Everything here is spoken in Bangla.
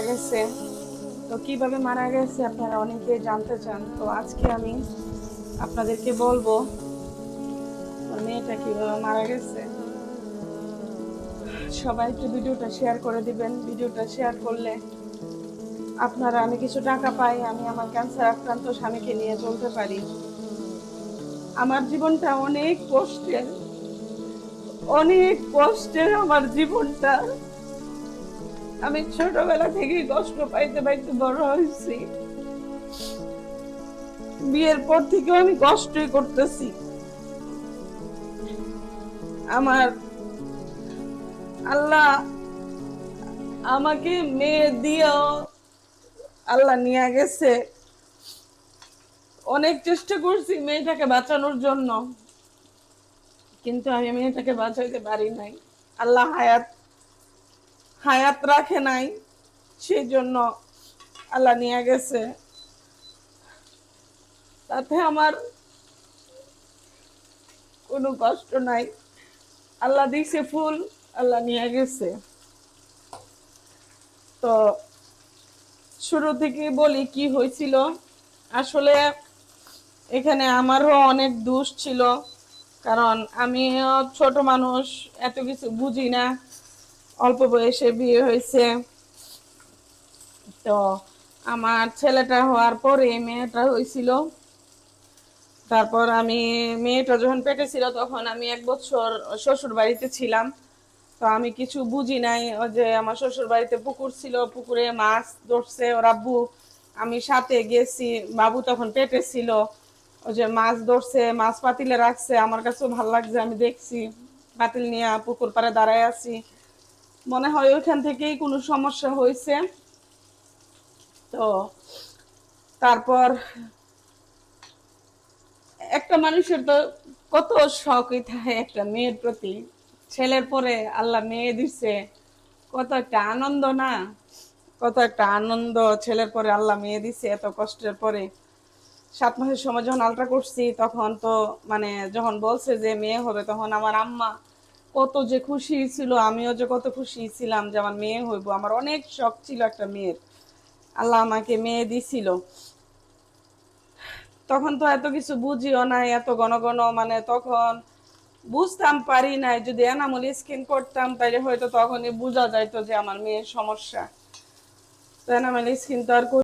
গেছে। তো কিভাবে মারা গেছে আপনারা অনেকেই জানতে চান, তো আজকে আমি আপনাদেরকে বলবো আমার মেয়েটা কিভাবে মারা গেছে। সবাই একটু ভিডিওটা শেয়ার করে দিবেন। ভিডিওটা শেয়ার করলে আপনারা, আমি কিছু টাকা পাই, আমি আমার ক্যান্সার আক্রান্ত স্বামীকে নিয়ে চলতে পারি। আমার জীবনটা অনেক কষ্টের, অনেক কষ্টের আমার জীবনটা। আমি ছোটবেলা থেকেই কষ্ট পাইতে পাইতে বড় হয়েছি। বিয়ের পর থেকেও আমি কষ্টই করতেছি। আমার আল্লাহ আমাকে মেয়ে দিয়েও আল্লাহ নিয়ে গেছে। অনেক চেষ্টা করছি মেয়েটাকে বাঁচানোর জন্য, কিন্তু আমি মেয়েটাকে বাঁচাইতে পারি নাই। আল্লাহ হায়াত হায়াত রাখে নাই, সেই জন্য আল্লাহ নিয়ে গেছে। তাতে আমার কোনো কষ্ট নাই। আল্লাহ দিছে ফুল, আল্লাহ নিয়ে গেছে। তো শুরু থেকে বলি কি হয়েছিল। আসলে এখানে আমারও অনেক দোষ ছিল, কারণ আমিও ছোট মানুষ, এত কিছু বুঝি না। অল্প বয়সে বিয়ে হয়েছে। তো আমার ছেলেটা হওয়ার পরে মেয়েটা হয়েছিল। তারপর আমি, মেয়েটা যখন পেটে ছিল তখন আমি 1 বছর শ্বশুর বাড়িতে ছিলাম। তো আমি কিছু বুঝি নাই। ওই যে আমার শ্বশুর বাড়িতে পুকুর ছিল, পুকুরে মাছ ধরছে ওর আব্বু, আমি সাথে গেছি। বাবু তখন পেটে ছিল। ওই যে মাছ ধরছে, মাছ পাতিলে রাখছে, আমার কাছেও ভালো লাগছে। আমি দেখছি পাতিল নিয়ে পুকুর পাড়ে দাঁড়ায় আছি, মনে হয় ওইখান থেকেই কোনো সমস্যা হয়েছে। তো তারপর একটা মানুষের তো কত শখই থাকে একটা মেয়ের প্রতি। ছেলের পরে আল্লাহ মেয়ে দিছে, কত একটা আনন্দ না? কত একটা আনন্দ, ছেলের পরে আল্লাহ মেয়ে দিছে এত কষ্টের পরে। 7 মাসের সময় যখন আলট্রা করছি তখন তো মানে যখন বলছে যে মেয়ে হবে, তখন আমার আম্মা কত যে খুশি ছিল, আমিও যে কত খুশি ছিলাম যে আমার মেয়ে হইব। আমার অনেক শখ ছিল একটা মেয়ের, আল্লাহ আমাকে মেয়ে দিছিল। তখন তো এত কিছু বুঝিও নাই, এত ঘন ঘন মানে তখন বুঝতাম পারি নাই। যদি এনামুল স্কিন করতাম তাইলে হয়তো তখনই বোঝা যাইতো যে আমার মেয়ের সমস্যা। তো এনামুল স্কিন তো আর